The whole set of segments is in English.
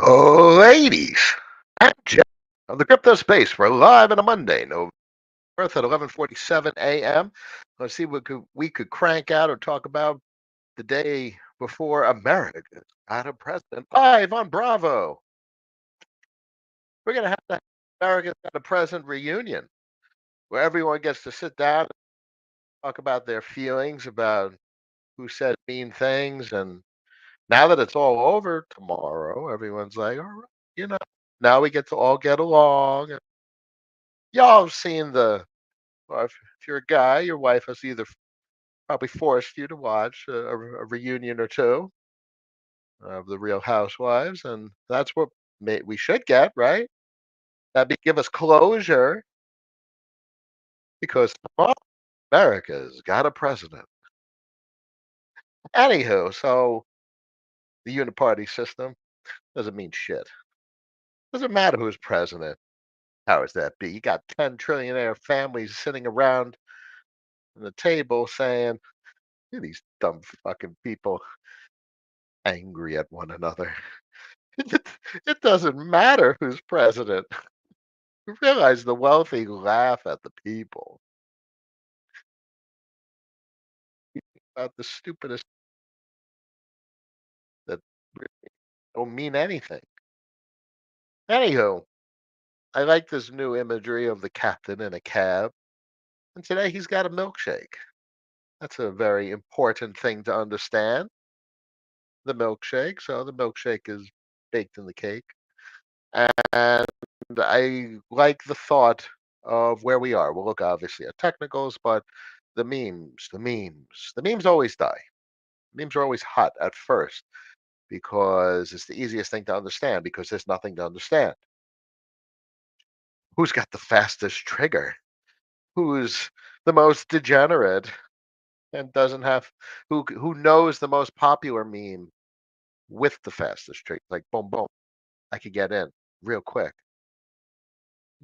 Ladies and gentlemen of the crypto space, we're live on a Monday, November 4th at 11:47 a.m. Let's see what we could crank out or talk about the day before America got a president. Live on Bravo. We're going to have the America's got a president reunion where everyone gets to sit down and talk about their feelings about who said mean things. And now that it's all over tomorrow, everyone's like, all right, you know, now we get to all get along. Y'all have seen or if you're a guy, your wife has either probably forced you to watch a reunion or two of the Real Housewives, and that's what we should get, right? That'd give us closure because tomorrow America's got a president. Anywho, so the uniparty system doesn't mean shit. Doesn't matter who's president. How is that be? You got 10 trillionaire families sitting around the table saying, these dumb fucking people angry at one another. It doesn't matter who's president. You realize the wealthy laugh at the people about the stupidest that really don't mean anything. Anywho, I like this new imagery of the captain in a cab, and today he's got a milkshake. That's a very important thing to understand. The milkshake. So the milkshake is baked in the cake. And I like the thought of where we are. We'll look obviously at technicals, but the memes always die. Memes are always hot at first because it's the easiest thing to understand because there's nothing to understand. Who's got the fastest trigger? Who's the most degenerate and doesn't have who knows the most popular meme with the fastest trigger? Like boom boom, I could get in real quick.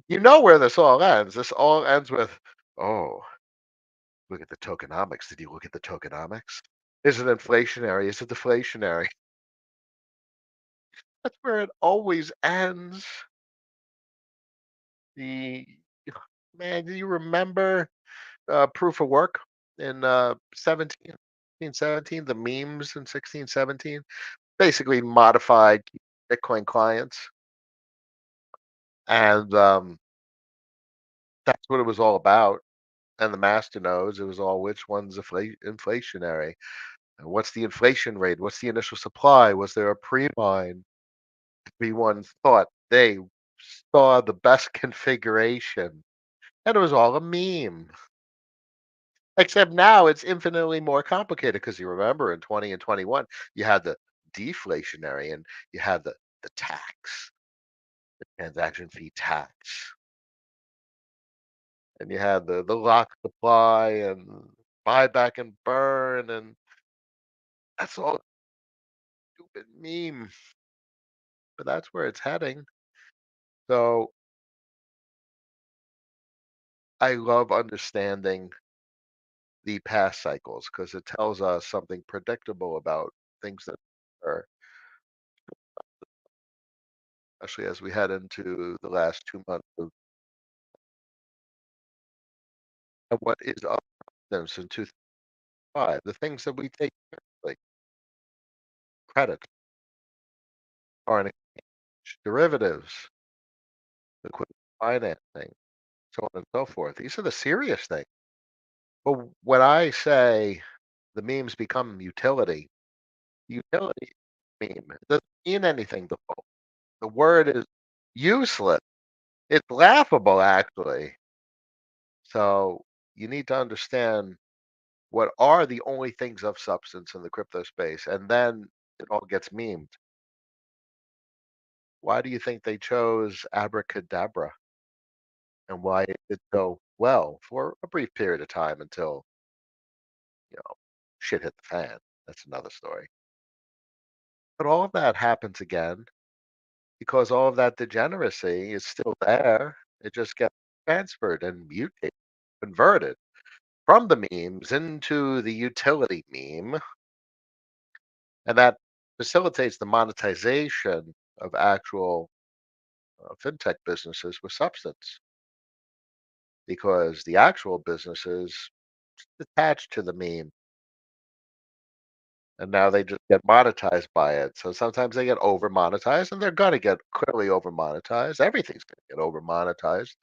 You know where this all ends. This all ends with, oh, look at the tokenomics. Did you look at the tokenomics? Is it inflationary? Is it deflationary? That's where it always ends. The man, do you remember proof of work in 1617? The memes in 1617, basically modified Bitcoin clients, and that's what it was all about. And the master nodes, it was all which one's inflationary. And what's the inflation rate? What's the initial supply? Was there a pre-mine? Everyone thought they saw the best configuration, and it was all a meme. Except now it's infinitely more complicated because you remember in 20 and 21, you had the deflationary and you had the tax, the transaction fee tax, and you had the lock supply and buyback and burn, and that's all stupid meme, but that's where it's heading. So I love understanding the past cycles because it tells us something predictable about things that are, especially as we head into the last 2 months of what is up since in 2005. The things that we take like credit, foreign exchange, derivatives, liquidity financing, so on and so forth. These are the serious things. But when I say the memes become utility meme it doesn't mean anything to folks. The word is useless. It's laughable, actually. So you need to understand what are the only things of substance in the crypto space, and then it all gets memed. Why do you think they chose abracadabra, and why it did so well for a brief period of time until you know shit hit the fan? That's another story. But all of that happens again because all of that degeneracy is still there. It just gets transferred and mutated, converted from the memes into the utility meme, and that facilitates the monetization of actual fintech businesses with substance because the actual businesses attached to the meme and now they just get monetized by it. So sometimes they get over monetized and they're going to get clearly over monetized. Everything's going to get over monetized.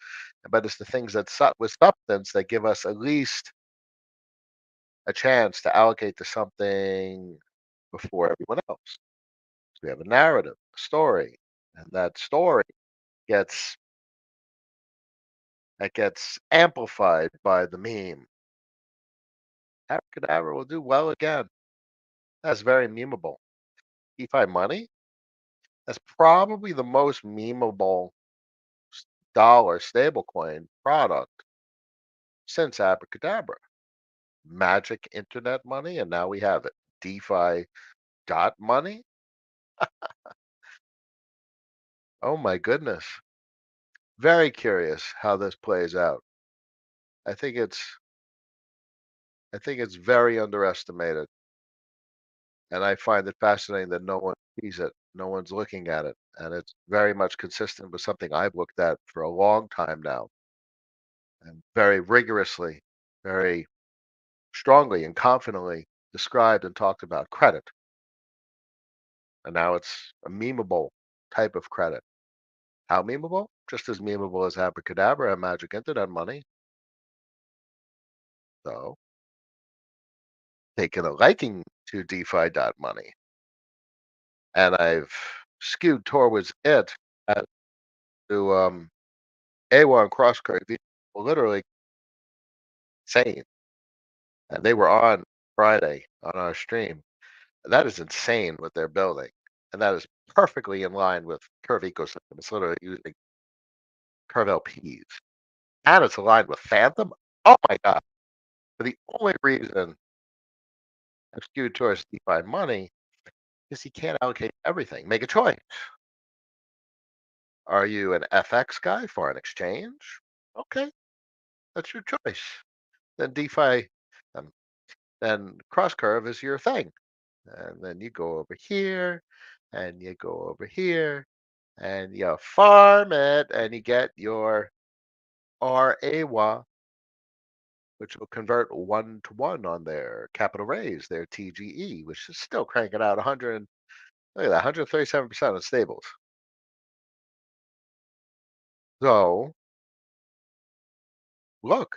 But it's the things that with substance that give us at least a chance to allocate to something before everyone else. So we have a narrative, a story, and that story gets gets amplified by the meme. Abracadabra will do well again. That's very memeable. DeFi money, that's probably the most memeable dollar stablecoin product since Abracadabra. Magic internet money, and now we have it. DeFi dot money. Oh my goodness. Very curious how this plays out. I think it's I think it's very underestimated. And I find it fascinating that no one sees it. No one's looking at it. And it's very much consistent with something I've looked at for a long time now and very rigorously, very strongly and confidently described and talked about credit. And now it's a memeable type of credit. How memeable? Just as memeable as abracadabra and magic internet money. So taken a liking to DeFi money. And I've skewed towards it as to A1 cross currency literally insane. And they were on Friday on our stream. That is insane what they're building. And that is perfectly in line with Curve ecosystem. It's literally using Curve LPs. And it's aligned with Phantom. Oh my God. But the only reason I'm skewed towards DeFi money is you can't allocate everything. Make a choice. Are you an FX guy, foreign exchange? Okay, that's your choice. Then DeFi, um, then cross curve is your thing. And then you go over here and you go over here and you farm it and you get your RAWA, which will convert 1 to 1 on their capital raise, their TGE, which is still cranking out 100. Look at that, 137% of stables. So look,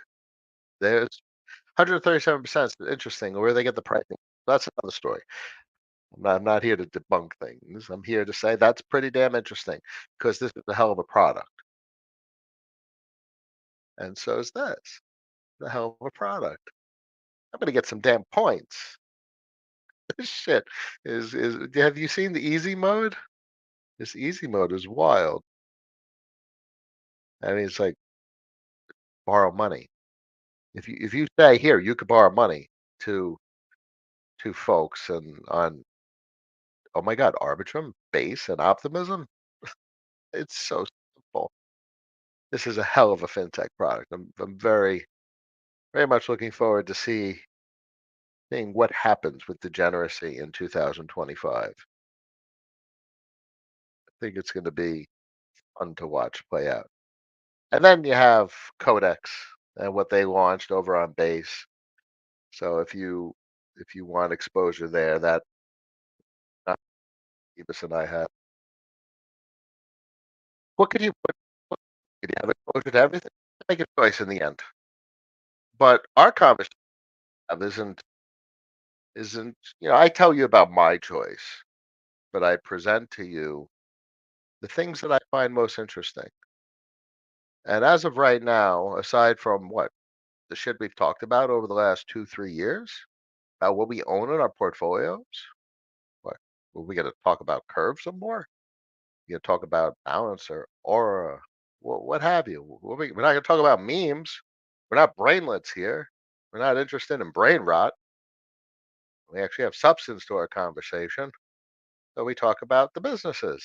there's 137% is interesting. Where they get the pricing, that's another story. I'm not here to debunk things. I'm here to say that's pretty damn interesting because this is a hell of a product, and so is this. A hell of a product. I'm gonna get some damn points. This shit is. Have you seen the easy mode? This easy mode is wild. I mean, it's like borrow money. If you say here, you could borrow money to folks and on oh my God, Arbitrum, Base, and Optimism. It's so simple. This is a hell of a fintech product. I'm very much looking forward to seeing what happens with degeneracy in 2025. I think it's going to be fun to watch play out. And then you have Codex and what they launched over on Base. So if you want exposure there, that Ebus and I have. What could you put? Could you have exposure to everything? Make a choice in the end. But our conversation isn't I tell you about my choice, but I present to you the things that I find most interesting. And as of right now, aside from what the shit we've talked about over the last 2, 3 years, about what we own in our portfolios, what we got to talk about curves some more. You got to talk about balance or aura, what have you. We're not going to talk about memes. We're not brainlets here. We're not interested in brain rot. We actually have substance to our conversation. So we talk about the businesses.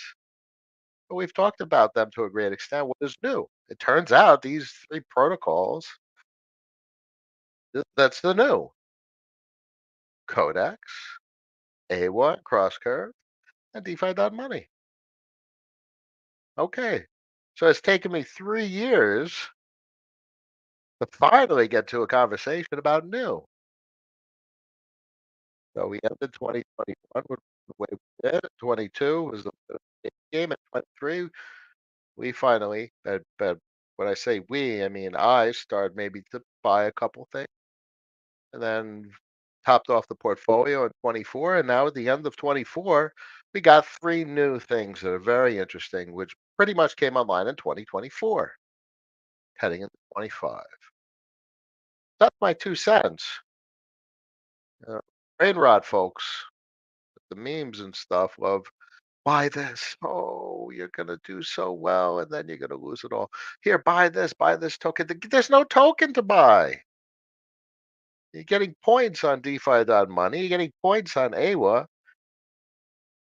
But we've talked about them to a great extent. What is new? It turns out these three protocols, that's the new Codex, A1, Crosscurve, and DeFi.money. Okay. So it's taken me 3 years to finally get to a conversation about new. So we ended 2021 with the way we did. 22 was the big game. At 23, we finally, but when I say we, I mean I started maybe to buy a couple things and then topped off the portfolio in 24. And now at the end of 24, we got three new things that are very interesting, which pretty much came online in 2024, heading into 25. That's my 2 cents. Uh, Brain rot, folks. The memes and stuff love buy this. Oh, you're gonna do so well, and then you're gonna lose it all. Here, buy this token. There's no token to buy. You're getting points on DeFi.money. You're getting points on AWA.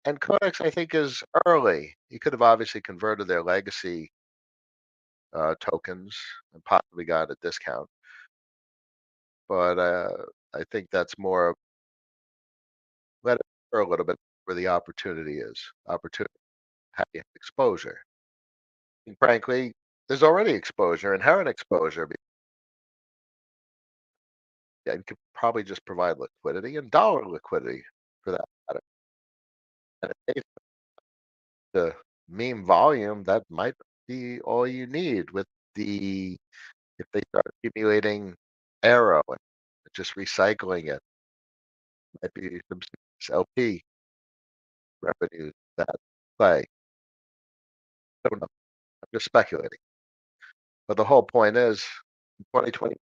And Codex, I think, is early. You could have obviously converted their legacy tokens and possibly got a discount. But I think that's more let it for a little bit where the opportunity is. Opportunity, having exposure. And frankly, there's already exposure, inherent exposure. Yeah, you could probably just provide liquidity and dollar liquidity for that matter. And if the meme volume, that might be all you need with the if they start accumulating arrow and just recycling it, might be some serious LP revenues that play. I don't know. I'm just speculating. But the whole point is, in 2020,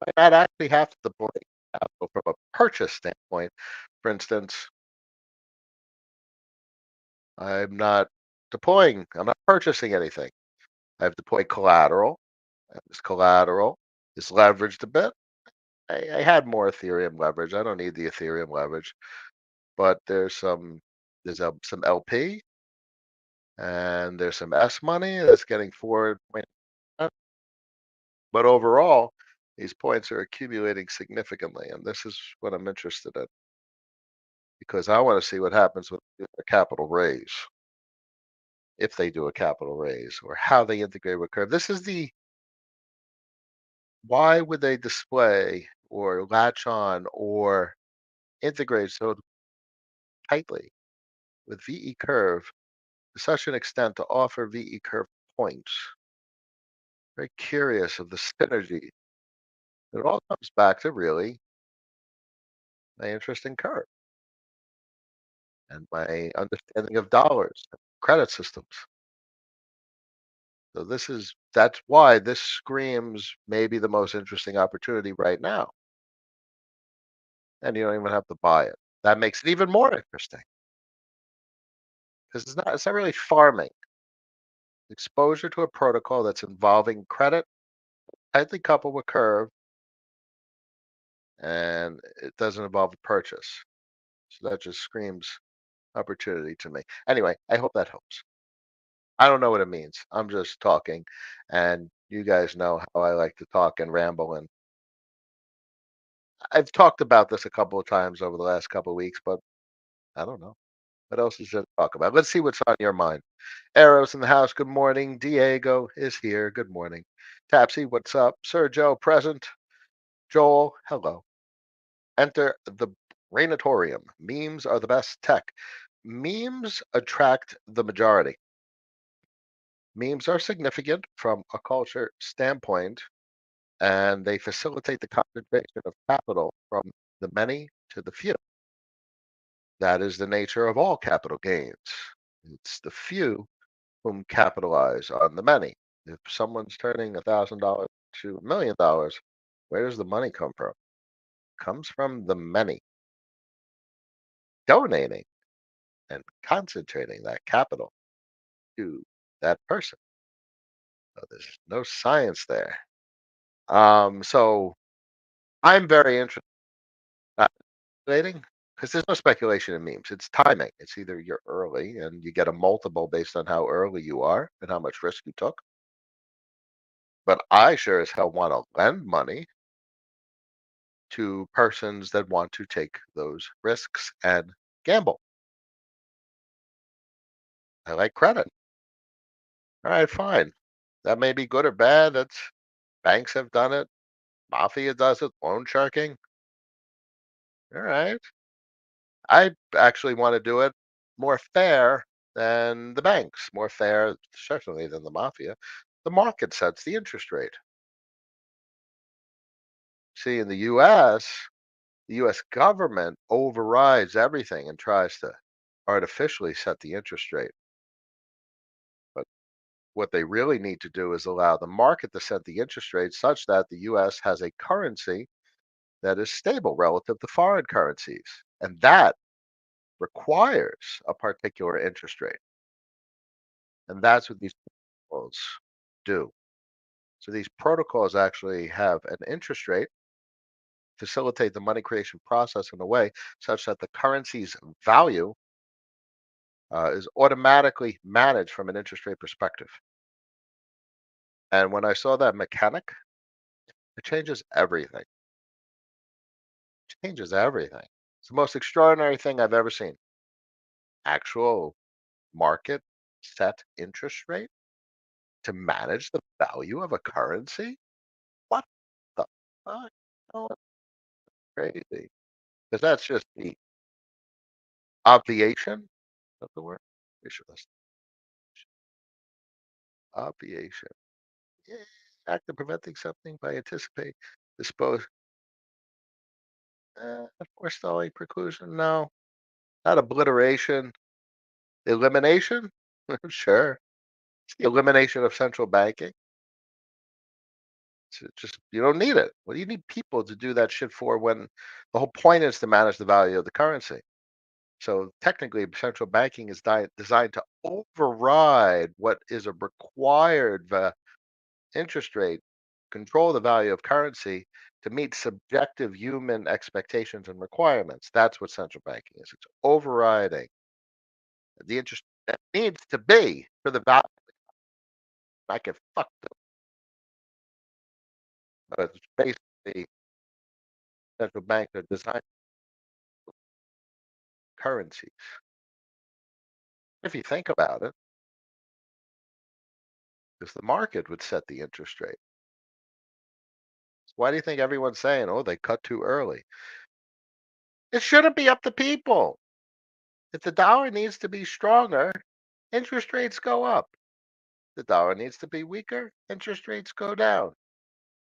might not actually have to deploy capital from a purchase standpoint. For instance, I'm not purchasing anything. I've deployed collateral, and this collateral is leveraged a bit. I had more Ethereum leverage. I don't need the Ethereum leverage, but some LP and there's some S money that's getting forward. But overall, these points are accumulating significantly, and this is what I'm interested in because I want to see what happens with a capital raise, if they do a capital raise, or how they integrate with Curve. This is the why would they display or latch on or integrate so tightly with VE Curve to such an extent to offer VE Curve points? Very curious of the synergy. It all comes back to really my interest in Curve and my understanding of dollars, and credit systems. So that's why this screams maybe the most interesting opportunity right now. And you don't even have to buy it. That makes it even more interesting because it's not really farming. Exposure to a protocol that's involving credit tightly coupled with Curve, and it doesn't involve a purchase. So that just screams opportunity to me. Anyway, I hope that helps. I don't know what it means. I'm just talking, and you guys know how I like to talk and ramble. And I've talked about this a couple of times over the last couple of weeks, but I don't know. What else is there to talk about? Let's see what's on your mind. Arrows in the house. Good morning. Diego is here. Good morning. Tapsy, what's up? Sir Joe, present. Joel, hello. Enter the Rainatorium. Memes are the best tech. Memes attract the majority. Memes are significant from a culture standpoint, and they facilitate the concentration of capital from the many to the few. That is the nature of all capital gains. It's the few whom capitalize on the many. If someone's turning $1,000 to $1 million, where does the money come from? It comes from the many donating and concentrating that capital to that person. So there's no science there. So I'm very interested in speculating because there's no speculation in memes. It's timing. It's either you're early and you get a multiple based on how early you are and how much risk you took. But I sure as hell want to lend money to persons that want to take those risks and gamble. I like credit. All right, fine. That may be good or bad. That's banks have done it. Mafia does it. Loan sharking. All right. I actually want to do it more fair than the banks, more fair, certainly than the mafia. The market sets the interest rate. See, in the US government overrides everything and tries to artificially set the interest rate. But what they really need to do is allow the market to set the interest rate such that the US has a currency that is stable relative to foreign currencies. And that requires a particular interest rate. And that's what these protocols do. So these protocols actually have an interest rate, facilitate the money creation process in a way such that the currency's value is automatically managed from an interest rate perspective. And when I saw that mechanic, it changes everything. Changes everything. It's the most extraordinary thing I've ever seen. Actual market set interest rate to manage the value of a currency? What the fuck? Oh, crazy. Because that's just the obviation of the word. Rationalist. Obviation. Yeah. Act of preventing something by anticipate, dispose, forestalling, preclusion. No, not obliteration. Elimination. Sure. It's the elimination of central banking. It's just you don't need it. What do you need people to do that shit for when the whole point is to manage the value of the currency? So technically, central banking is designed to override what is a required interest rate, control the value of currency to meet subjective human expectations and requirements. That's what central banking is. It's overriding the interest that needs to be for the value. I can fuck them, but it's basically central banks are designed currencies. If you think about it, because the market would set the interest rate. So why do you think everyone's saying, "Oh, they cut too early"? It shouldn't be up to people. If the dollar needs to be stronger, interest rates go up. The dollar needs to be weaker, interest rates go down.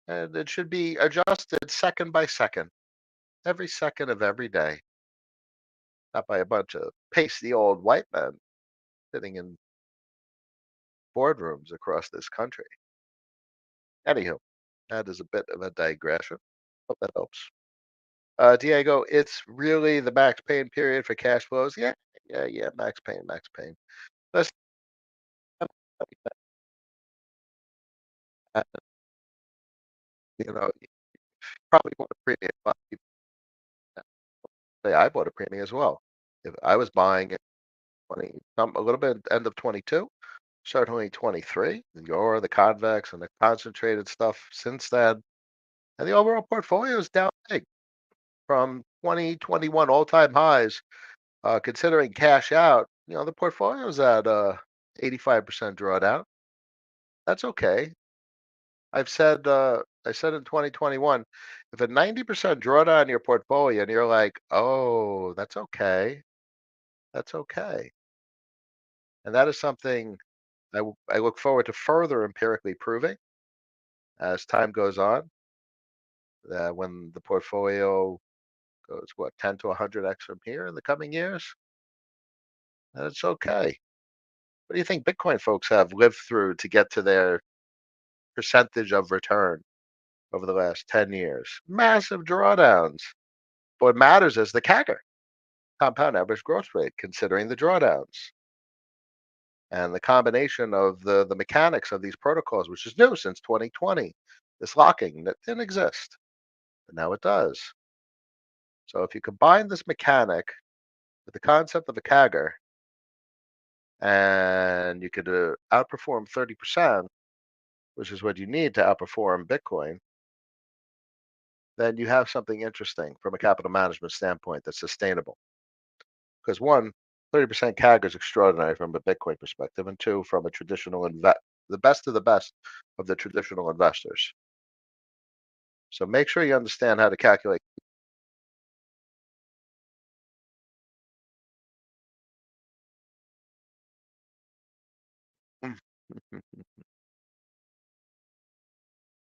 And it should be adjusted second by second, every second of every day, not by a bunch of pasty old white men sitting in boardrooms across this country. Anywho, that is a bit of a digression. Hope that helps. Diego, it's really the max paying period for cash flows. Yeah, yeah, yeah. Max paying, max paying. Let's, uh, you probably bought a premium. A lot of people say I bought a premium as well. If I was buying it 20, a little bit end of 22, certainly 23, the convex and the concentrated stuff since then, and the overall portfolio is down big from 2021 all-time highs. Considering cash out, the portfolio is at 85% drawdown. That's okay. I said in 2021, if a 90% drawdown in your portfolio and you're like, oh, that's okay. And that is something I look forward to further empirically proving as time goes on, that when the portfolio goes, what, 10 to 100x from here in the coming years, that it's okay. What do you think Bitcoin folks have lived through to get to their percentage of return over the last 10 years? Massive drawdowns. What matters is the CAGR, compound average growth rate, considering the drawdowns. And the combination of the mechanics of these protocols, which is new since 2020, this locking that didn't exist, but now it does. So if you combine this mechanic with the concept of a CAGR, and you could outperform 30%, which is what you need to outperform Bitcoin, then you have something interesting from a capital management standpoint that's sustainable. Because one, 30% CAGR is extraordinary from a Bitcoin perspective, and two, from a the best of the best of the traditional investors. So make sure you understand how to calculate.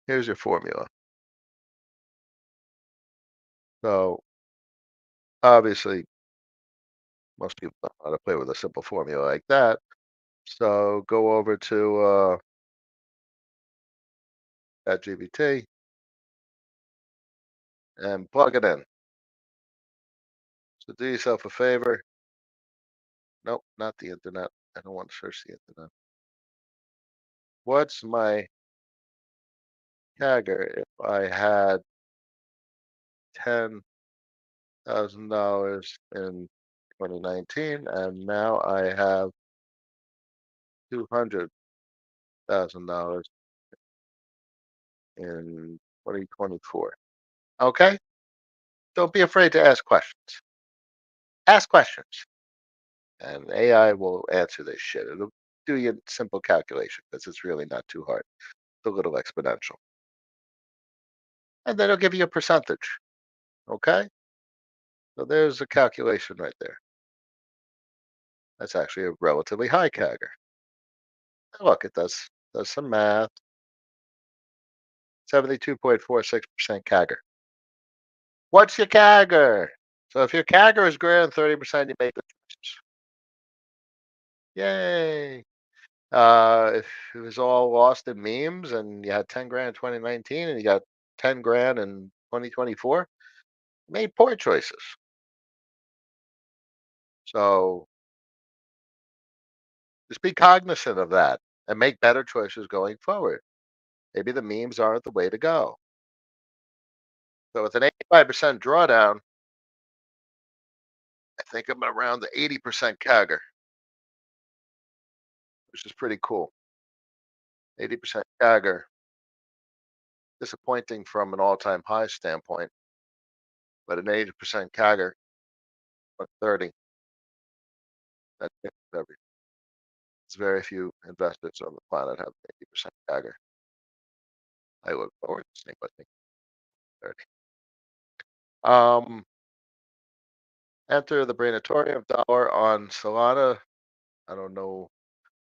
Here's your formula. So obviously, most people don't know how to play with a simple formula like that. So go over to ChatGPT and plug it in. So do yourself a favor. Nope, not the internet. I don't want to search the internet. What's my CAGR if I had $10,000 in 2019 and now I have $200,000 in 2024? Okay? Don't be afraid to ask questions. Ask questions, and AI will answer this shit. It'll do you a simple calculation because it's really not too hard. It's a little exponential. And then it'll give you a percentage. Okay? So there's a calculation right there. That's actually a relatively high CAGR. Look, it does some math. 72.46% CAGR. What's your CAGR? So if your CAGR is greater than 30%, you make the choices. Yay. If it was all lost in memes and you had 10 grand in 2019 and you got 10 grand in 2024, you made poor choices. So just be cognizant of that and make better choices going forward. Maybe the memes aren't the way to go. So with an 85% drawdown, I think I'm around the 80% CAGR, which is pretty cool. 80% CAGR, disappointing from an all-time high standpoint, but an 80% CAGR or 30, that's every. It's very few investors on the planet have 80% CAGR. I look forward to seeing what they 30. Enter the Brainatorium dollar on Solana. I don't know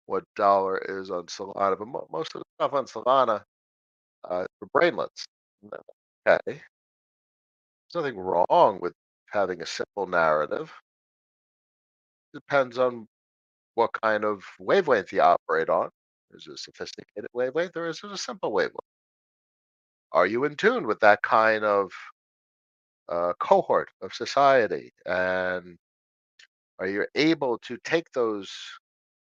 what dollar is on Solana, but most of the stuff on Solana for brainlets. Okay, there's nothing wrong with having a simple narrative. Depends on what kind of wavelength you operate on. Is it a sophisticated wavelength or is it a simple wavelength? Are you in tune with that kind of cohort of society? And are you able to take those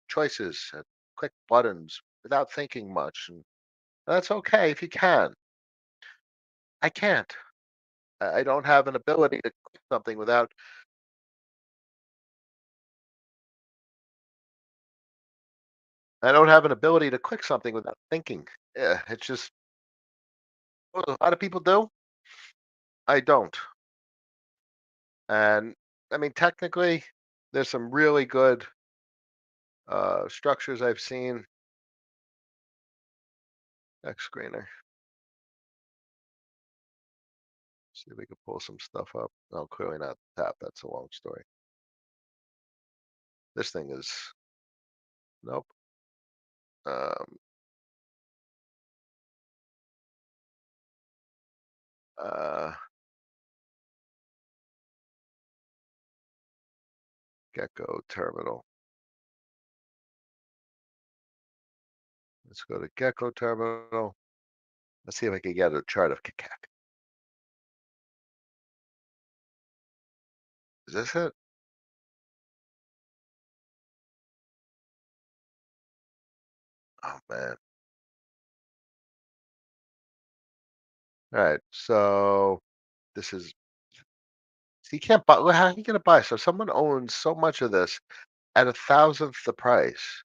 choices and click buttons without thinking much? And that's okay if you can. I can't. I don't have an ability to click something without. I don't have an ability to click something without thinking. Yeah, it's just what a lot of people do. I don't. And I mean, technically, there's some really good structures I've seen. Next screener. See if we can pull some stuff up. No, clearly not tap. That's a long story. This thing is nope. Um, uh, Gecko terminal. Let's go to Gecko terminal. Let's see if I can get a chart of KCAC. Is this it? Oh man. All right. So this is. So you can't buy. Well, how are you gonna buy? So someone owns so much of this at a thousandth the price.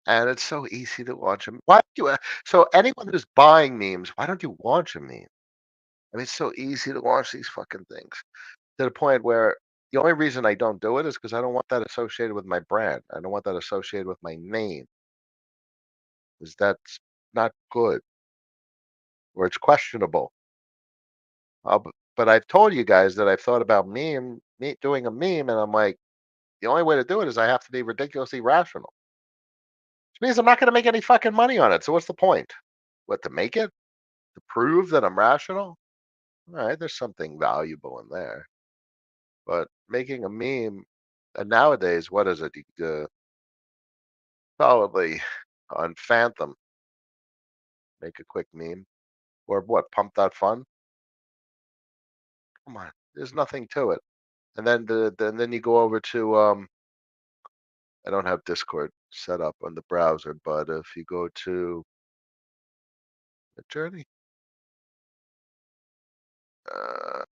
And it's so easy to launch them. Why do you? So anyone who's buying memes, why don't you launch a meme? I mean, it's so easy to launch these fucking things to the point where The only reason I don't do it is because I don't want that associated with my brand. I don't want that associated with my name, 'cause that's not good or it's questionable. But I've told you guys that I've thought about doing a meme, and I'm like, the only way to do it is I have to be ridiculously rational, which means I'm not going to make any fucking money on it. So what's the point? What, to make it? To prove that I'm rational? All right, there's something valuable in there. But making a meme, and nowadays, what is it? Probably on Phantom, make a quick meme. Or what, Pump.fun? Come on, there's nothing to it. And then then you go over to I don't have Discord set up on the browser, but if you go to the journey, uh,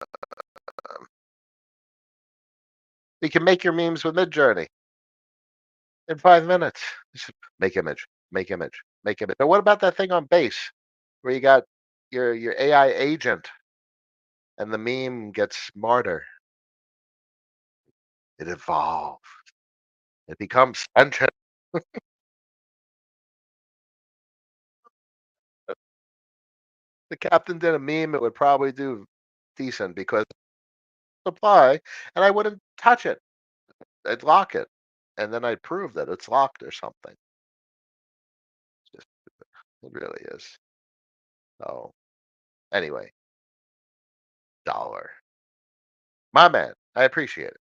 you can make your memes with Midjourney in 5 minutes. Just make image, make image, make image. But what about that thing on base where you got your AI agent and the meme gets smarter? It evolves. It becomes sentient. The captain did a meme, it would probably do decent because supply, and I wouldn't touch it. I'd lock it, and then I'd prove that it's locked or something. It's just, it really is. So anyway, dollar, my man. I appreciate it.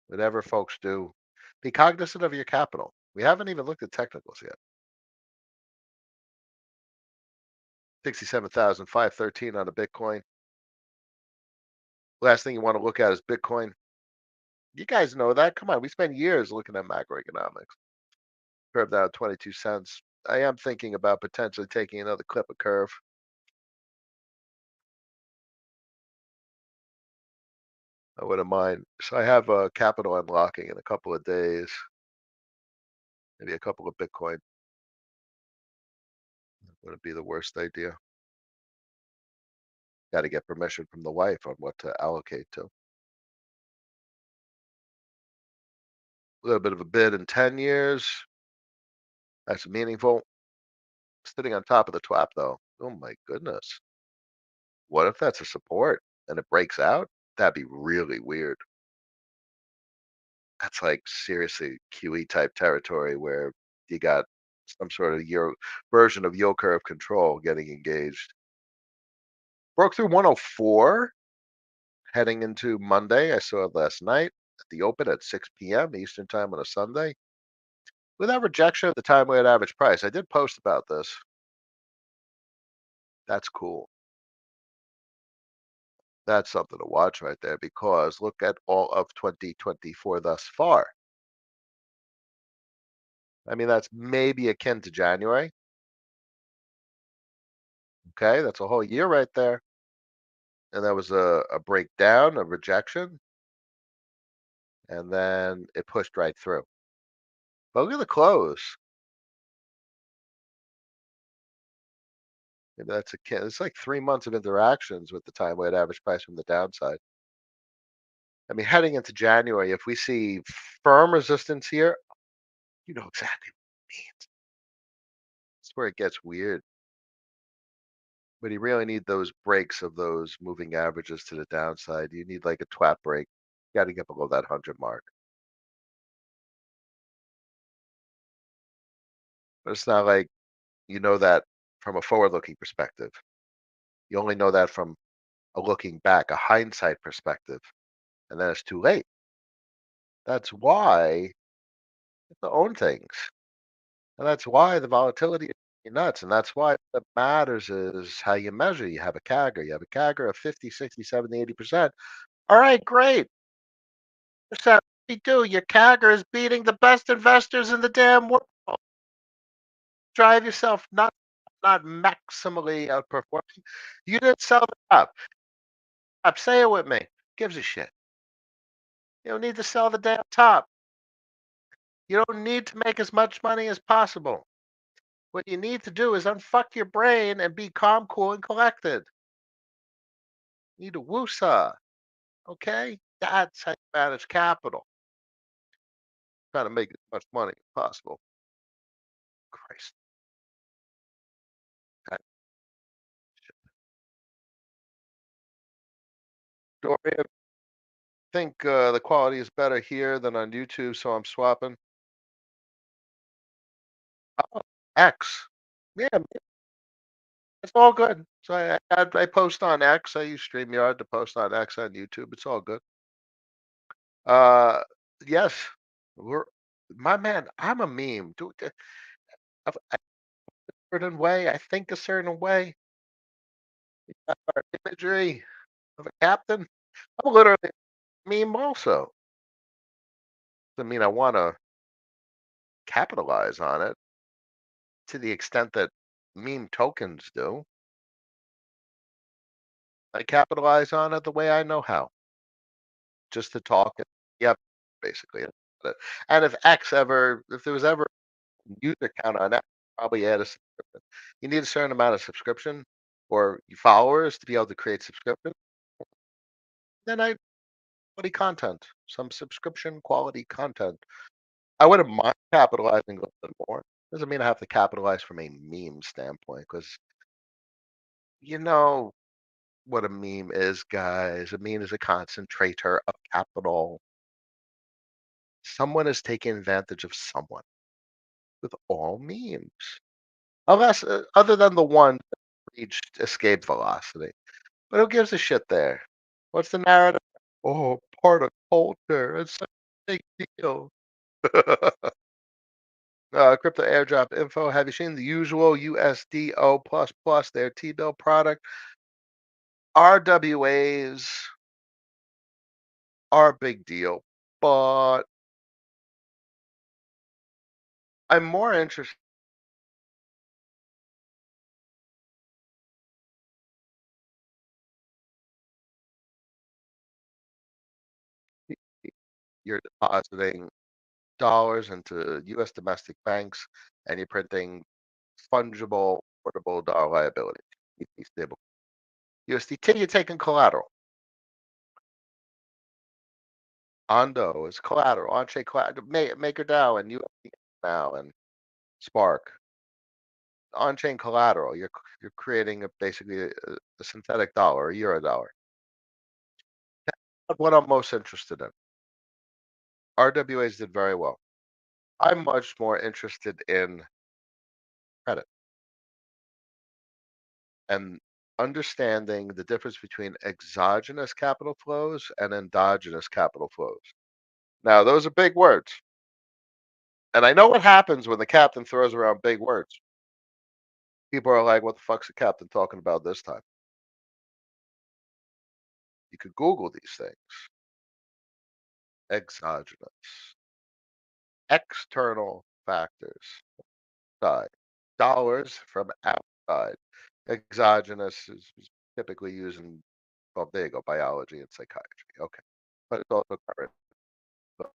Whatever folks do, be cognizant of your capital. We haven't even looked at technicals yet. 67,513 on a Bitcoin. Last thing you want to look at is Bitcoin. You guys know that. Come on, we spend years looking at macroeconomics. Curve down 22 cents. I am thinking about potentially taking another clip of curve. I wouldn't mind. So I have capital unlocking in a couple of days, maybe a couple of Bitcoin. Wouldn't be the worst idea. Got to get permission from the wife on what to allocate to. A little bit of a bid in 10 years. That's meaningful. Sitting on top of the twap, though. Oh my goodness. What if that's a support and it breaks out? That'd be really weird. That's like seriously QE type territory where you got some sort of your version of yield curve control getting engaged. Broke through 104 heading into Monday. I saw it last night at the open at 6 p.m. Eastern time on a Sunday. Without rejection at the time weighted average price. I did post about this. That's cool. That's something to watch right there because look at all of 2024 thus far. I mean, that's maybe akin to January. Okay, that's a whole year right there. And that was a breakdown, a rejection, and then it pushed right through. But look at the close. Maybe that's akin. It's like 3 months of interactions with the time weighted average price from the downside. I mean, heading into January, if we see firm resistance here, you know exactly what it means. That's where it gets weird. But you really need those breaks of those moving averages to the downside. You need like a twat break. You got to get below that 100 mark. But it's not like you know that from a forward looking perspective. You only know that from a looking back, a hindsight perspective. And then it's too late. That's why you have to own things. And that's why the volatility is nuts. And that's why what matters is how you measure. You have a CAGR. You have a CAGR of 50, 60, 70, 80%. All right, great. Percent we do. Your CAGR is beating the best investors in the damn world. Drive yourself not maximally outperforming. You didn't sell the top. Say it with me. Gives a shit. You don't need to sell the damn top. You don't need to make as much money as possible. What you need to do is unfuck your brain and be calm, cool, and collected. You need to woosah. Okay? That's how you manage capital. Trying to make as much money as possible. Christ. I Dorian, think the quality is better here than on YouTube, so I'm swapping. Oh, X. Yeah, it's all good. So I post on X. I use StreamYard to post on X on YouTube. It's all good. Uh, yes, we're my man. I'm a meme. A certain way. I think a certain way. Our imagery of a captain. I'm literally a meme also. Doesn't mean I want to capitalize on it to the extent that meme tokens do. I capitalize on it the way I know how, just to talk. Yep, basically. That's it. And if there was ever a user count on that, probably add a subscription. You need a certain amount of subscription or followers to be able to create subscription. Then I quality content, some subscription quality content. I wouldn't mind capitalizing a little bit more. Doesn't mean I have to capitalize from a meme standpoint, because you know what a meme is, guys. A meme is a concentrator of capital. Someone is taking advantage of someone with all memes. Unless, other than the one that reached escape velocity. But who gives a shit there? What's the narrative? Oh, part of culture. It's such a big deal. Crypto airdrop info. Have you seen the usual USDO plus plus their T-bill product? RWAs are a big deal, but I'm more interested you're depositing dollars into US domestic banks and you're printing fungible, portable dollar liability. USD stable. USDT, you're taking collateral. Ondo is collateral. On-chain collateral. MakerDAO and USD now and Spark. On-chain collateral. You're creating basically a synthetic dollar, a euro dollar. That's what I'm most interested in. RWAs did very well. I'm much more interested in credit and understanding the difference between exogenous capital flows and endogenous capital flows. Now, those are big words. And I know what happens when the captain throws around big words. People are like, what the fuck's the captain talking about this time? You could Google these things. Exogenous, external factors, side, dollars from outside. Exogenous is typically used in, well, there you go, biology and psychiatry. Okay. But it's also current. So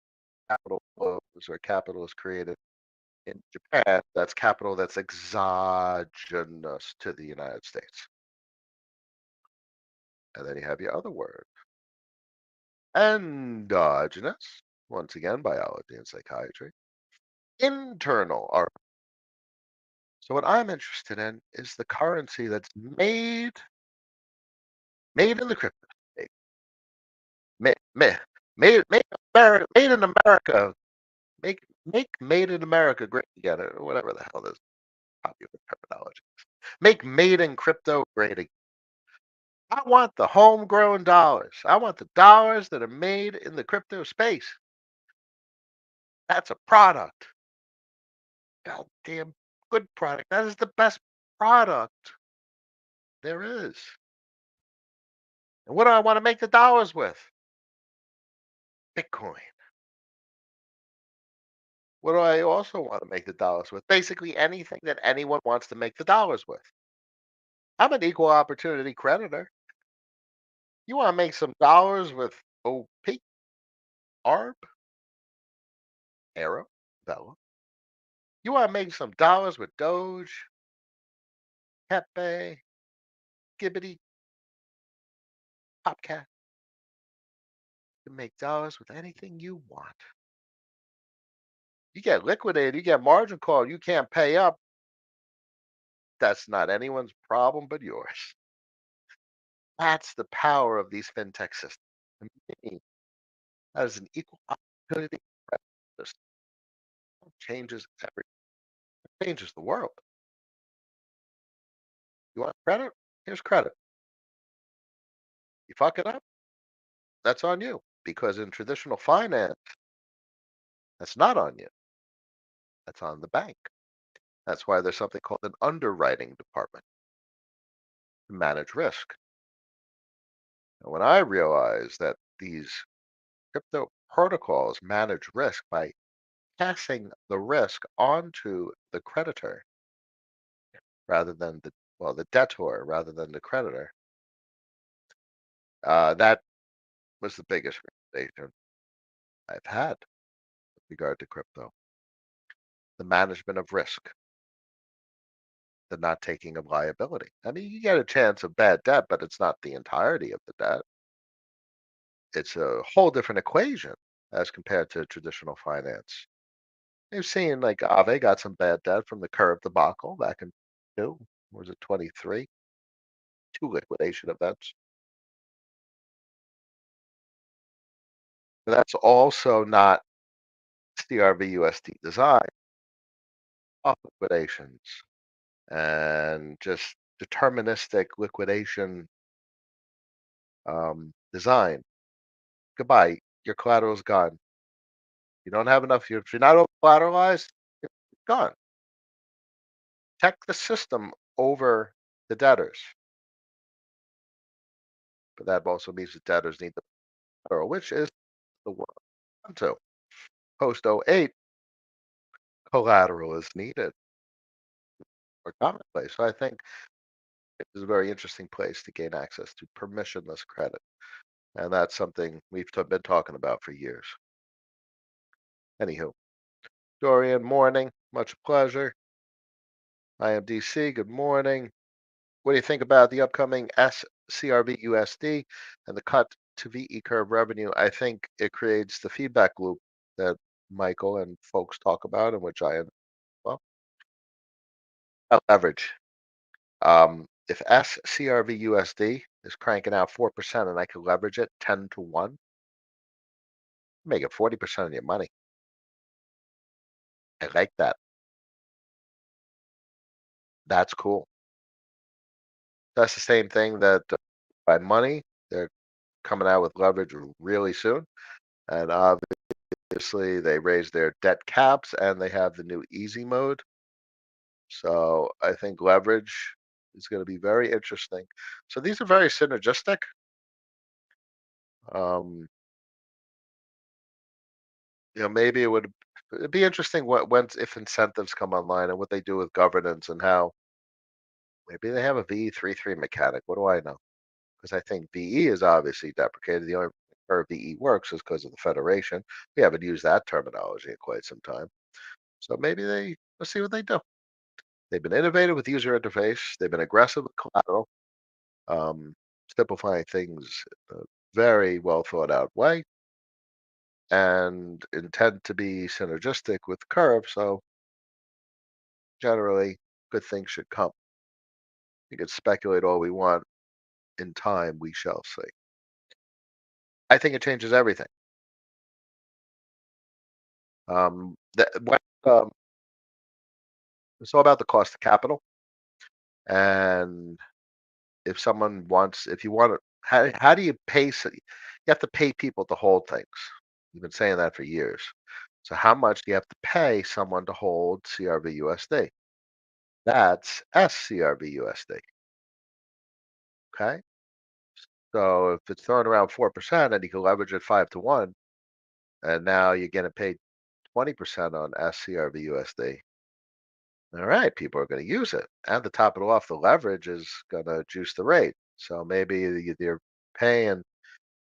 capital flows or capital is created in Japan. That's capital that's exogenous to the United States. And then you have your other word, endogenous. Once again, biology and psychiatry. Internal are. So what I'm interested in is the currency that's made in the crypto space. Made, made, made in America. Make made in America great again, or whatever the hell this popular terminology. Make made in crypto great again. I want the homegrown dollars. I want the dollars that are made in the crypto space. That's a product. Goddamn good product. That is the best product there is. And what do I want to make the dollars with? Bitcoin. What do I also want to make the dollars with? Basically anything that anyone wants to make the dollars with. I'm an equal opportunity creditor. You want to make some dollars with OP, ARB, Arrow, Bella. You want to make some dollars with Doge, Pepe, Gibbity, Popcat. You can make dollars with anything you want. You get liquidated, you get margin call, you can't pay up. That's not anyone's problem but yours. That's the power of these fintech systems. To me, that is an equal opportunity system. Changes everything, changes the world. You want credit? Here's credit. You fuck it up, that's on you. Because in traditional finance, that's not on you. That's on the bank. That's why there's something called an underwriting department to manage risk. And when I realized that these crypto protocols manage risk by passing the risk onto the creditor rather than the debtor rather than the creditor, that was the biggest realization I've had with regard to crypto. The management of risk, the not taking of liability. I mean, you get a chance of bad debt, but it's not the entirety of the debt. It's a whole different equation as compared to traditional finance. You've seen like Aave got some bad debt from the curve debacle back in two, was it 23? Two liquidation events. And that's also not CRVUSD design, off liquidations and just deterministic liquidation design. Goodbye. Your collateral's gone. You don't have enough. If you're not over collateralized, it's gone. Protect the system over the debtors. But that also means the debtors need the collateral, which is the world. So post '08, collateral is needed or commonplace. So I think it is a very interesting place to gain access to permissionless credit. And that's something we've been talking about for years. Anywho, Dorian, morning. Much pleasure. I am DC. Good morning. What do you think about the upcoming SCRB USD and the cut to VE curve revenue? I think it creates the feedback loop that Michael and folks talk about, and which I am well, leverage. If SCRV USD is cranking out 4% and I could leverage it 10 to 1, make it 40% of your money. I like that. That's cool. That's the same thing that by money, they're coming out with leverage really soon. And obviously, they raised their debt caps and they have the new easy mode. So I think leverage is going to be very interesting. So these are very synergistic. Um, maybe it'd be interesting when if incentives come online and what they do with governance and how maybe they have a VE33 mechanic. What do I know? Because I think VE is obviously deprecated. The only where VE works is because of the federation. We haven't used that terminology in quite some time. So maybe let's see what they do. They've been innovative with user interface. They've been aggressive with collateral, um, simplifying things in a very well thought out way, and intend to be synergistic with Curve. So generally, good things should come. We can speculate all we want. In time, we shall see. I think it changes everything. Um, it's all about the cost of capital, and if you want to, how do you pay? You have to pay people to hold things. You've been saying that for years. So how much do you have to pay someone to hold CRVUSD? That's SCRVUSD. Okay. So if it's throwing around 4% and you can leverage it 5 to 1, and now you're getting paid 20% on SCRVUSD. All right, people are going to use it. And to top it off, the leverage is going to juice the rate. So maybe you're paying,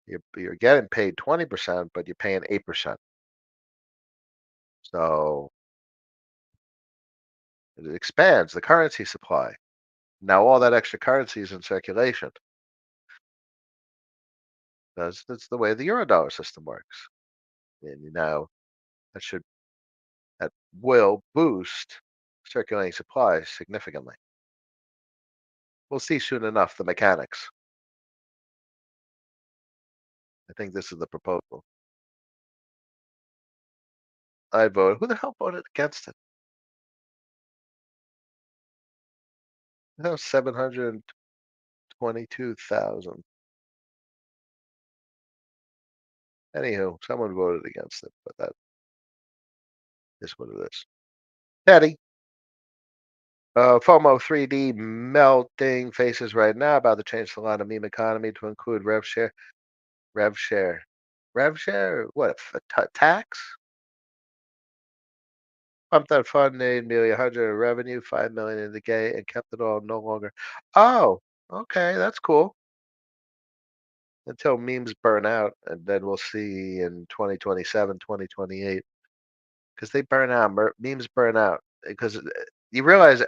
you're getting paid 20%, but you're paying 8%. So it expands the currency supply. Now all that extra currency is in circulation. That's the way the Eurodollar system works. And that should that will boost circulating supply significantly. We'll see soon enough the mechanics. I think this is the proposal. I voted. Who the hell voted against it? No, 722,000. Anywho, someone voted against it, but that is what it is. Teddy, FOMO 3D melting faces right now about to change the line of meme economy to include rev share. Rev share. Rev share? What? Tax? Pumped that fund, made nearly 100 in revenue, 5 million in the gate, and kept it all no longer. Oh, okay, that's cool. Until memes burn out, and then we'll see in 2027, 2028, because they burn out. Memes burn out because you realize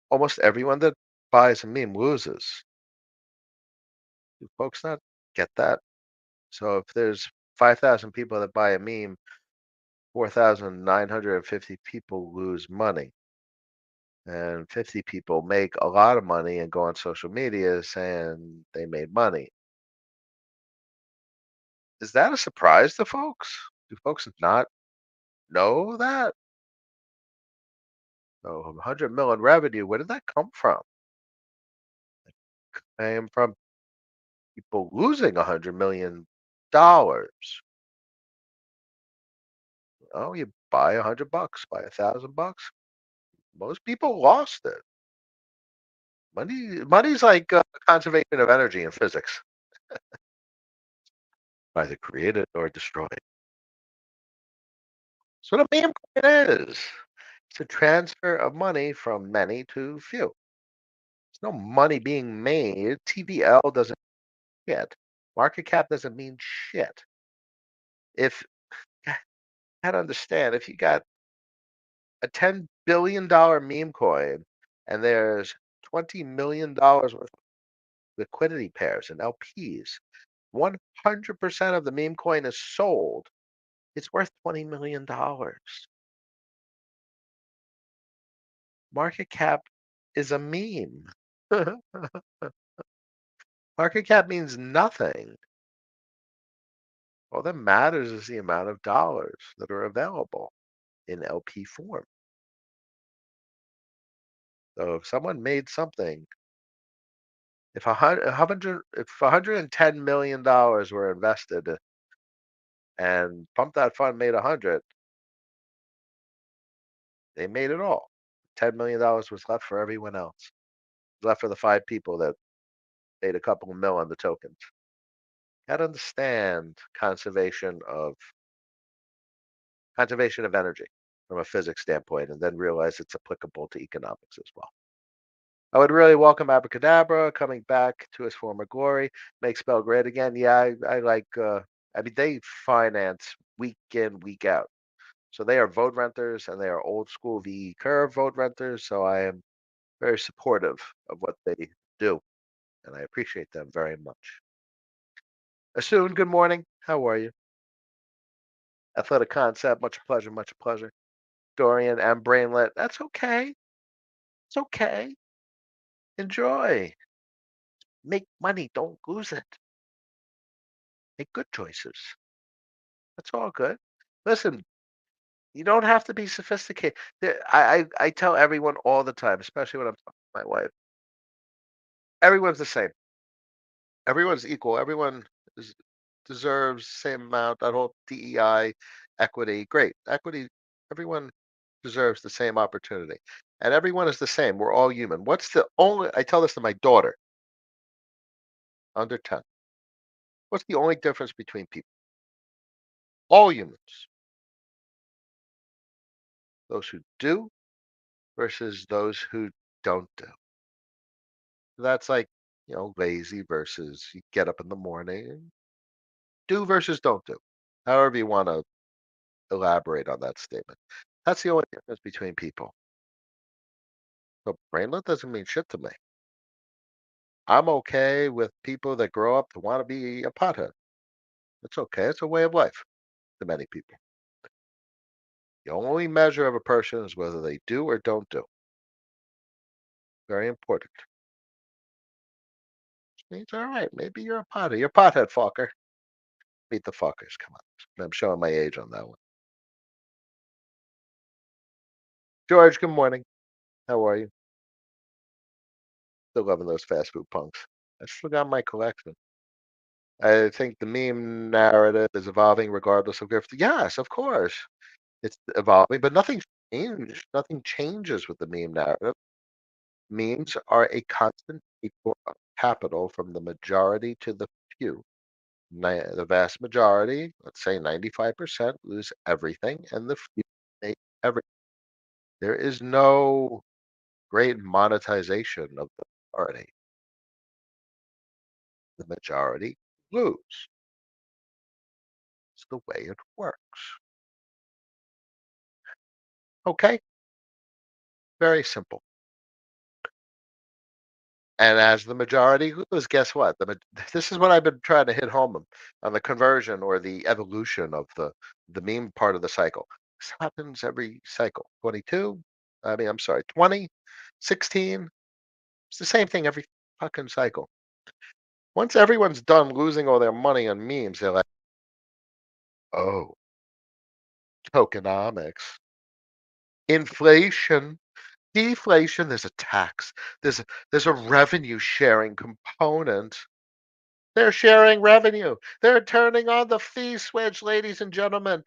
almost everyone that buys a meme loses. Do folks not get that? So if there's 5,000 people that buy a meme, 4,950 people lose money, and 50 people make a lot of money and go on social media saying they made money. Is that a surprise to folks? Do folks not know that? So 100 million revenue, where did that come from? Came from people losing $100 million. Oh, you buy $100, buy $1,000. Most people lost it. Money's like conservation of energy in physics, either created or destroyed. So what a meme coin is. It's a transfer of money from many to few. There's no money being made. TVL doesn't shit. Market cap doesn't mean shit. If I gotta understand, if you got a $10 billion meme coin and there's $20 million worth of liquidity pairs and LPs, 100% of the meme coin is sold. It's worth $20 million. Market cap is a meme. Market cap means nothing. All that matters is the amount of dollars that are available in LP form. So if someone made something, if $110 million were invested and Pump That Fund made 100, they made it all. $10 million was left for everyone else. Left for the five people that paid a couple of mil on the tokens. Got to understand conservation of energy from a physics standpoint, and then realize it's applicable to economics as well. I would really welcome Abracadabra coming back to his former glory, make spell great again. Yeah, I like. I mean, they finance week in, week out. So they are vote renters, and they are old school V curve vote renters. So I am very supportive of what they do, and I appreciate them very much. Asun, good morning. How are you? Athletic concept, much pleasure, much pleasure. Dorian and Brainlet, that's okay. It's okay. Enjoy. Make money. Don't lose it. Make good choices. That's all good. Listen, you don't have to be sophisticated. I tell everyone all the time, especially when I'm talking to my wife, everyone's the same. Everyone's equal. Everyone is, deserves the same amount. That whole DEI, equity, great. Equity, everyone deserves the same opportunity. And everyone is the same. We're all human. I tell this to my daughter, under 10. What's the only difference between people? All humans. Those who do versus those who don't do. That's like, lazy versus you get up in the morning. Do versus don't do. However you want to elaborate on that statement. That's the only difference between people. So brainlet doesn't mean shit to me. I'm okay with people that grow up to want to be a pothead. It's okay. It's a way of life to many people. The only measure of a person is whether they do or don't do. Very important. Which means, all right, maybe you're a pothead. You're a pothead, fucker. Meet the fuckers. Come on. I'm showing my age on that one. George, good morning. How are you? Still loving those fast food punks. I still got my collection. I think the meme narrative is evolving regardless of gift. Yes, of course. It's evolving, but nothing changed. Nothing changes with the meme narrative. Memes are a constant equal of capital from the majority to the few. The vast majority, let's say 95%, lose everything, and the few make everything. There is no great monetization of the majority. The majority lose. It's the way it works. Okay, very simple. And as the majority lose, guess what? This is what I've been trying to hit home on the conversion or the evolution of the meme part of the cycle. This happens every cycle. 22, I'm sorry, 20, 16. It's the same thing every fucking cycle. Once everyone's done losing all their money on memes, they're like, oh, tokenomics, inflation, deflation. There's a tax. There's a revenue sharing component. They're sharing revenue. They're turning on the fee switch, ladies and gentlemen,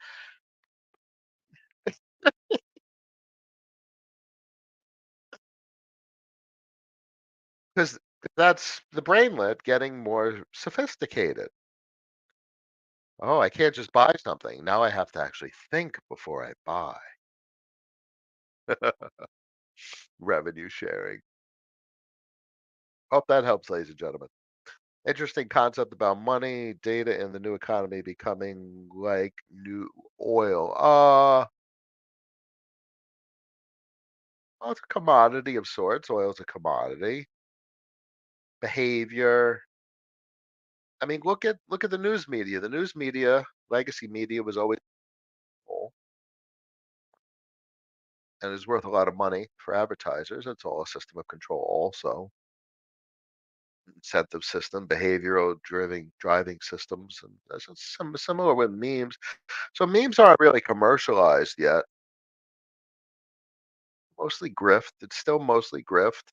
because that's the brainlet getting more sophisticated. Oh, I can't just buy something. Now I have to actually think before I buy. Revenue sharing. Hope that helps, ladies and gentlemen. Interesting concept about money, data in the new economy becoming like new oil. Well, it's a commodity of sorts. Oil's a commodity. Behavior. Look at the news media. The news media, legacy media, was always full and is worth a lot of money for advertisers. It's all a system of control, also incentive system, behavioral driving systems, and that's some similar with memes. So memes aren't really commercialized yet. Mostly grift. It's still mostly grift.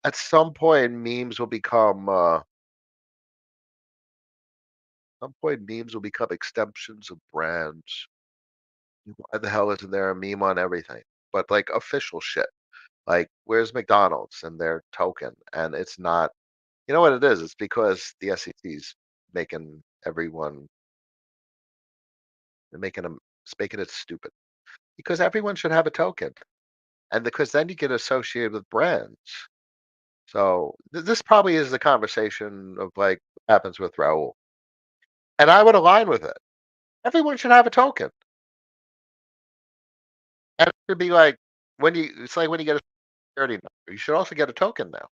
At some point, memes will become. Some point, memes will become extensions of brands. Why the hell isn't there a meme on everything? But like official shit. Like, where's McDonald's and their token? And it's not, you know what it is? It's because the SEC's making everyone, they're making them, it's making it stupid. Because everyone should have a token. And because then you get associated with brands. So this probably is the conversation of like what happens with Raul. And I would align with it. Everyone should have a token. And it should be like it's like when you get a security number, you should also get a token now.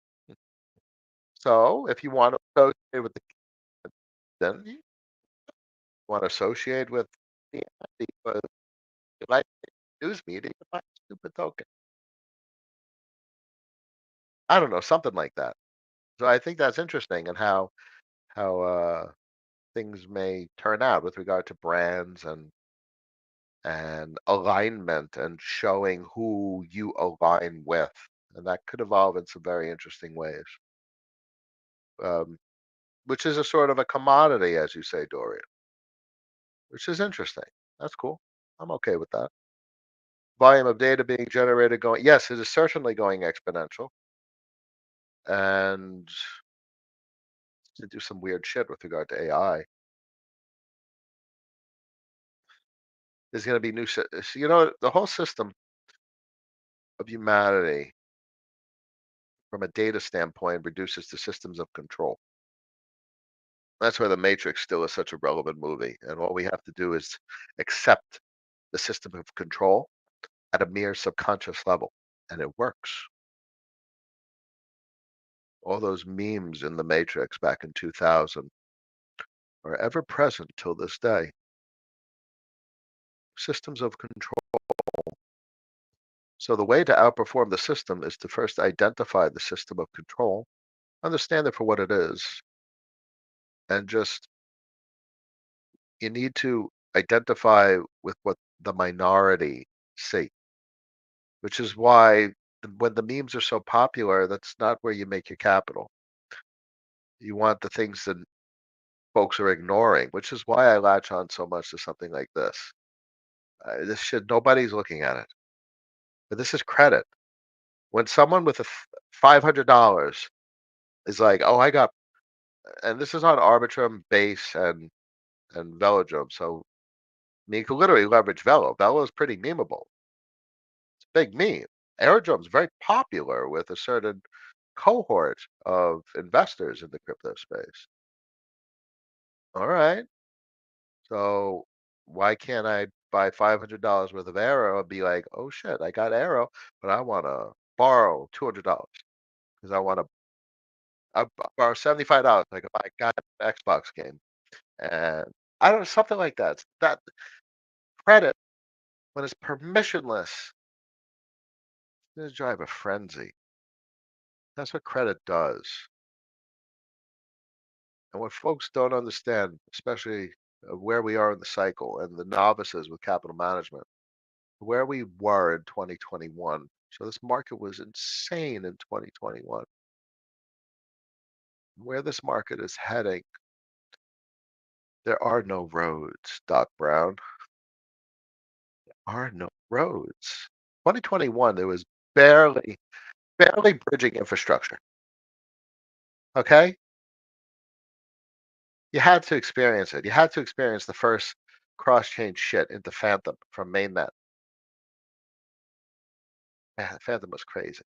So if you want to associate with the then you want to associate with the like news media, you buy a stupid token. I don't know, something like that. So I think that's interesting and how things may turn out with regard to brands and alignment and showing who you align with. And that could evolve in some very interesting ways, um, which is a sort of a commodity, as you say, Dorian, which is interesting. That's cool. I'm okay with that. Volume of data being generated going, yes, it is certainly going exponential. And to do some weird shit with regard to AI, there's going to be the whole system of humanity from a data standpoint reduces to systems of control. That's why The Matrix still is such a relevant movie. And all we have to do is accept the system of control at a mere subconscious level. And it works. All those memes in the Matrix back in 2000 are ever present till this day. Systems of control. So the way to outperform the system is to first identify the system of control, understand it for what it is, and just you need to identify with what the minority see, which is why when the memes are so popular, that's not where you make your capital. You want the things that folks are ignoring, which is why I latch on so much to something like this. This shit, nobody's looking at it, but this is credit. When someone with $500 is like, "Oh, I got," and this is on Arbitrum, Base, and Velodrome, so I mean, you can literally leverage Velo. Velo is pretty memeable. It's a big meme. Airdrome's very popular with a certain cohort of investors in the crypto space. All right, so why can't I buy $500 worth of Arrow and be like, "Oh shit, I got Arrow, but I want to borrow $200 because I borrow $75. Like if I got an Xbox game." And I don't know, something like that. That credit, when it's permissionless, it's gonna drive a frenzy. That's what credit does. And what folks don't understand, especially where we are in the cycle and the novices with capital management, where we were in 2021. So this market was insane in 2021. Where this market is heading, there are no roads, Doc Brown. Are no roads. 2021, there was barely bridging infrastructure. Okay? You had to experience it. You had to experience the first cross-chain shit into Phantom from mainnet. Man, Phantom was crazy.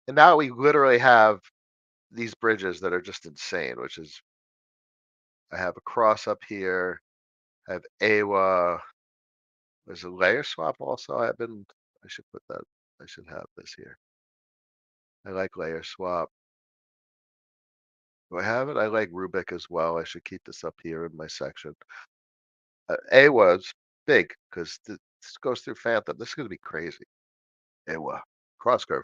And now we literally have these bridges that are just insane, which is I have a cross up here. I have AWA. There's a layer swap also. I should put that. I should have this here. I like layer swap. Do I have it? I like Rubik as well. I should keep this up here in my section. AWA is big because this goes through Phantom. This is going to be crazy. AWA. Cross curve.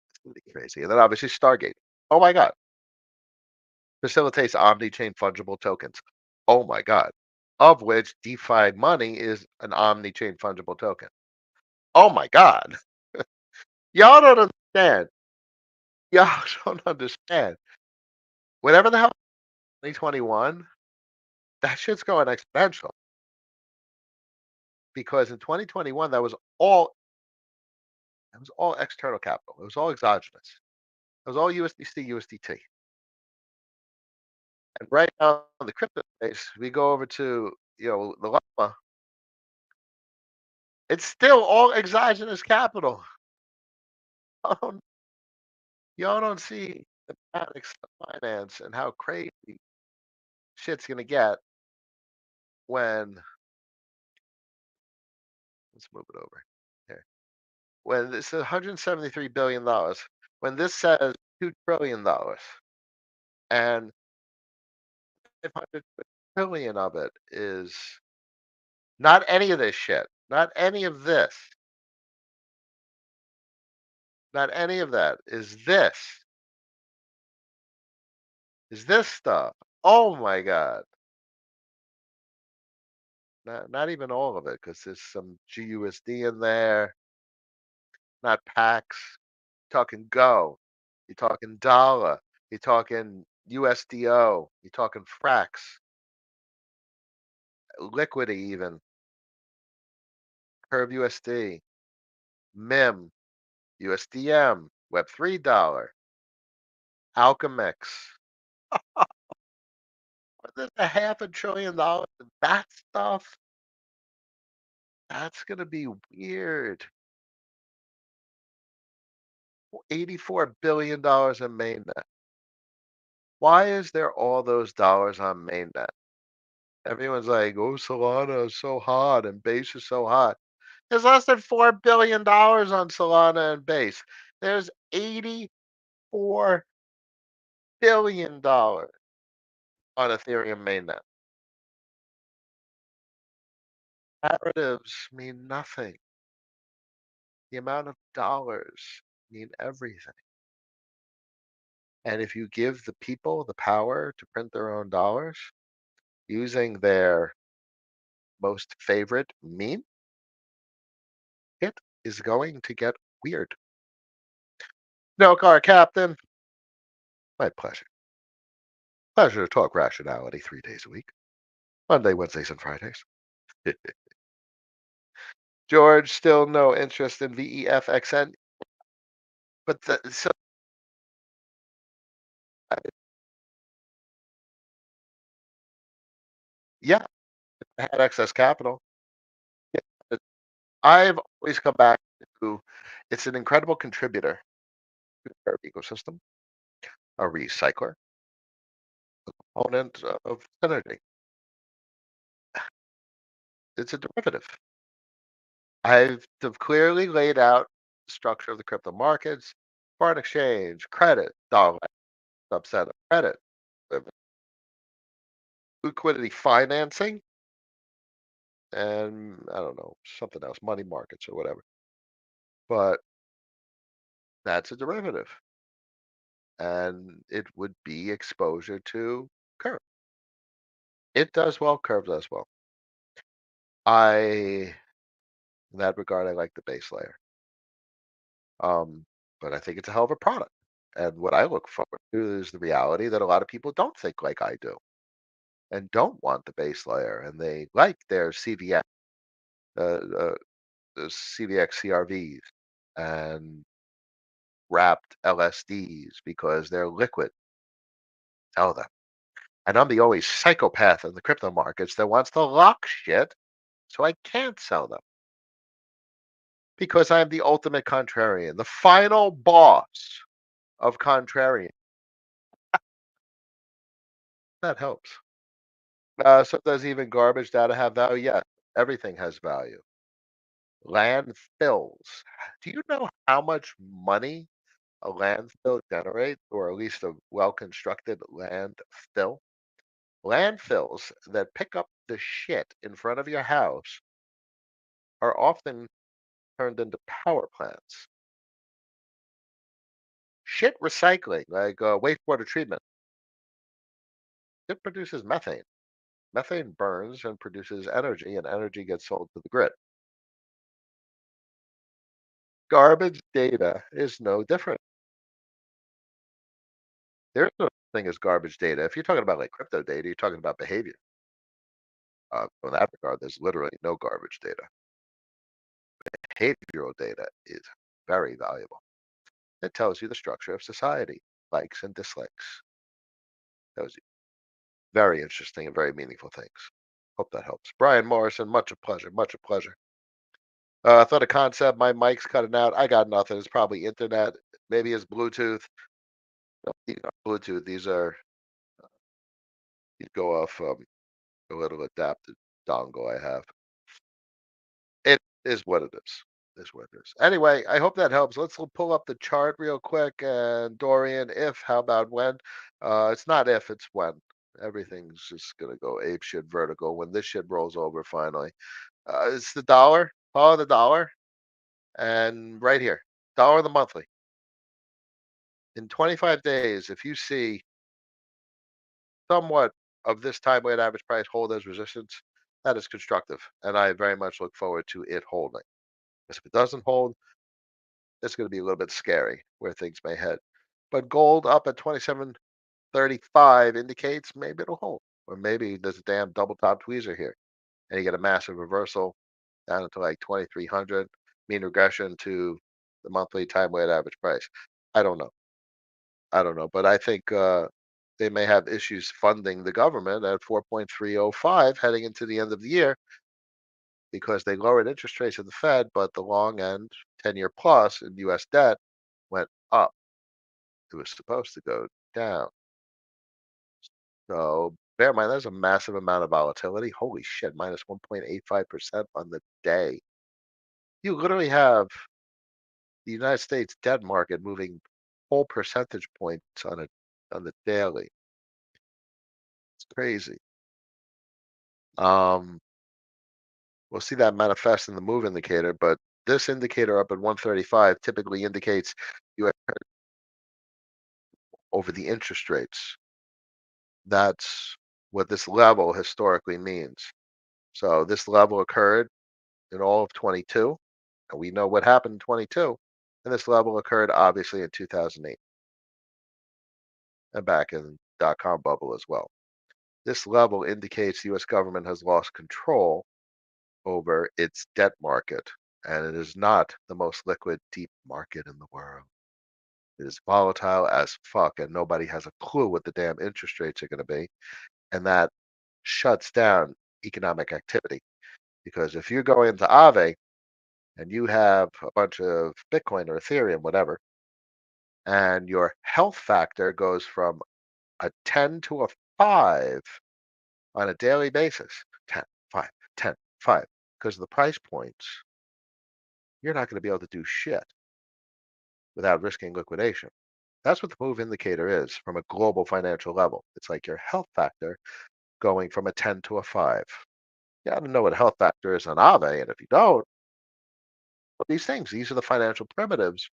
It's going to be crazy. And then obviously Stargate. Oh my God. Facilitates omni-chain fungible tokens. Oh my God. Of which DeFi money is an omni-chain fungible token. Oh my God. Y'all don't understand. Y'all don't understand. Whatever the hell 2021, that shit's going exponential. Because in 2021, that was all external capital. It was all exogenous. It was all USDC, USDT. And right now in the crypto space, we go over to the llama. It's still all exogenous capital. Oh, y'all don't see the mechanics of finance and how crazy shit's gonna get when let's move it over here. When this is $173 billion, when this says $2 trillion and 500 trillion of it is not any of this shit, not any of this, not any of that is this stuff. Oh my God. Not even all of it, because there's some GUSD in there, not PAX. Talking Go, you're talking Dollar, you're talking USDO, you're talking Frax, Liquidity even, Curve USD, MIM, USDM, Web3 dollar, Alchemix. There's a half a trillion dollars in that stuff. That's gonna be weird. $84 billion in mainnet. Why is there all those dollars on mainnet? Everyone's like, oh, Solana is so hot and Base is so hot. There's less than $4 billion on Solana and Base. There's 80 $4 billion on Ethereum mainnet. Narratives mean nothing. The amount of dollars mean everything. And if you give the people the power to print their own dollars using their most favorite meme, it is going to get weird. No car captain, my pleasure. Pleasure to talk rationality 3 days a week. Monday, Wednesdays, and Fridays. George, still no interest in VEFXN, but yeah, I had excess capital. Yeah, I've always come back to it's an incredible contributor to our ecosystem, a recycler, component of synergy. It's a derivative. I've clearly laid out the structure of the crypto markets, foreign exchange, credit, dollar, subset of credit, uh, liquidity financing, and I don't know, something else, money markets or whatever. But that's a derivative. And it would be exposure to curve. It does well, curve does well. In that regard, I like the base layer. But I think it's a hell of a product. And what I look forward to is the reality that a lot of people don't think like I do and don't want the base layer, and they like their CVX, uh, uh, the CVX CRVs and wrapped LSDs because they're liquid. Tell them. And I'm the only psychopath in the crypto markets that wants to lock shit so I can't sell them because I'm the ultimate contrarian, the final boss of contrarian. That helps. So does even garbage data have value? Yes, everything has value. Landfills. Do you know how much money a landfill generates, or at least a well-constructed landfill? Landfills that pick up the shit in front of your house are often turned into power plants. Shit recycling, like wastewater treatment, it produces methane. Methane burns and produces energy, and energy gets sold to the grid. Garbage data is no different. There's no thing as garbage data. If you're talking about like crypto data, you're talking about behavior. In that regard, there's literally no garbage data. Behavioral data is very valuable. It tells you the structure of society, likes and dislikes. Tells you very interesting and very meaningful things. Hope that helps. Brian Morrison, much a pleasure. Much a pleasure. I thought a concept. My mic's cutting out. I got nothing. It's probably internet. Maybe it's Bluetooth. Bluetooth. These are you go off a little adapted dongle I have. It is what it is. Is what it is. Anyway, I hope that helps. Let's pull up the chart real quick. And Dorian, if how about when? It's not if, it's when. Everything's just gonna go ape shit vertical when this shit rolls over finally. It's the dollar. Follow the dollar, and right here, dollar the monthly. In 25 days, if you see somewhat of this time weighted average price hold as resistance, that is constructive, and I very much look forward to it holding. Because if it doesn't hold, it's going to be a little bit scary where things may head. But gold up at 27.35 indicates maybe it'll hold, or maybe there's a damn double top tweezer here, and you get a massive reversal down into like 2300, mean regression to the monthly time weighted average price. I don't know. I don't know, but I think they may have issues funding the government at 4.305 heading into the end of the year because they lowered interest rates at the Fed, but the long end, 10-year plus in US debt went up. It was supposed to go down. So bear in mind, there's a massive amount of volatility. Holy shit, minus 1.85% on the day. You literally have the United States debt market moving whole percentage points on the daily. It's crazy. Um, we'll see that manifest in the move indicator, but this indicator up at 135 typically indicates you over the interest rates. That's what this level historically means. So this level occurred in all of 22, and we know what happened in 22. And this level occurred obviously in 2008 and back in dot-com bubble as well. This level indicates the US government has lost control over its debt market, and it is not the most liquid, deep market in the world. It is volatile as fuck, and nobody has a clue what the damn interest rates are going to be. And that shuts down economic activity. Because if you go into Aave and you have a bunch of Bitcoin or Ethereum, whatever, and your health factor goes from a 10 to a 5 on a daily basis, 10, 5, 10, 5, because of the price points, you're not going to be able to do shit without risking liquidation. That's what the move indicator is from a global financial level. It's like your health factor going from a 10 to a 5. You got to know what health factor is on Aave, and if you don't, well, these are the financial primitives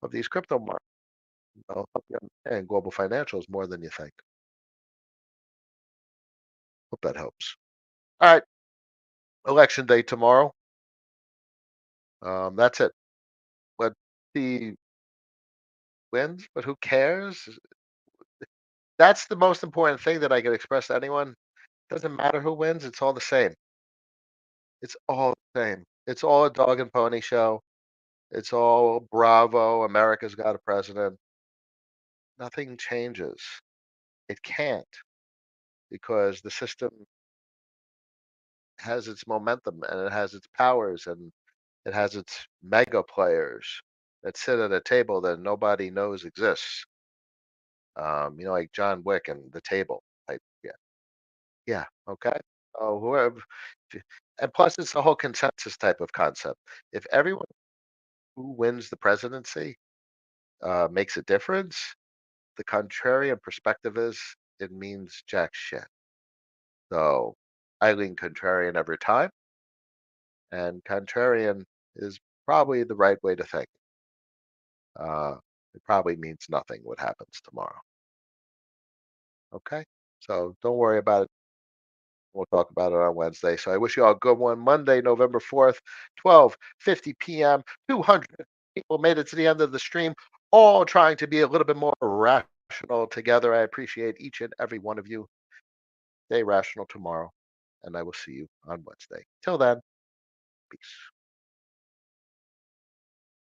of these crypto markets. They'll help you understand global financials more than you think. Hope that helps. All right, election day tomorrow. That's it. What the wins, but who cares? That's the most important thing that I can express to anyone. Doesn't matter who wins, it's all the same. It's all the same. It's all a dog and pony show. It's all bravo, America's got a president. Nothing changes. It can't because the system has its momentum and it has its powers and it has its mega players that sit at a table that nobody knows exists. Like John Wick and the table. Like, yeah, yeah, okay. Oh, whoever, and plus it's the whole consensus type of concept. If everyone who wins the presidency makes a difference, the contrarian perspective is it means jack shit. So I lean contrarian every time, and contrarian is probably the right way to think. Uh, it probably means nothing what happens tomorrow. Okay, so don't worry about it. We'll talk about it on Wednesday. So I wish you all a good one. Monday, November 4th, 12:50 p.m. 200 people made it to the end of the stream, all trying to be a little bit more rational together. I appreciate each and every one of you. Stay rational tomorrow, and I will see you on Wednesday. Till then, peace.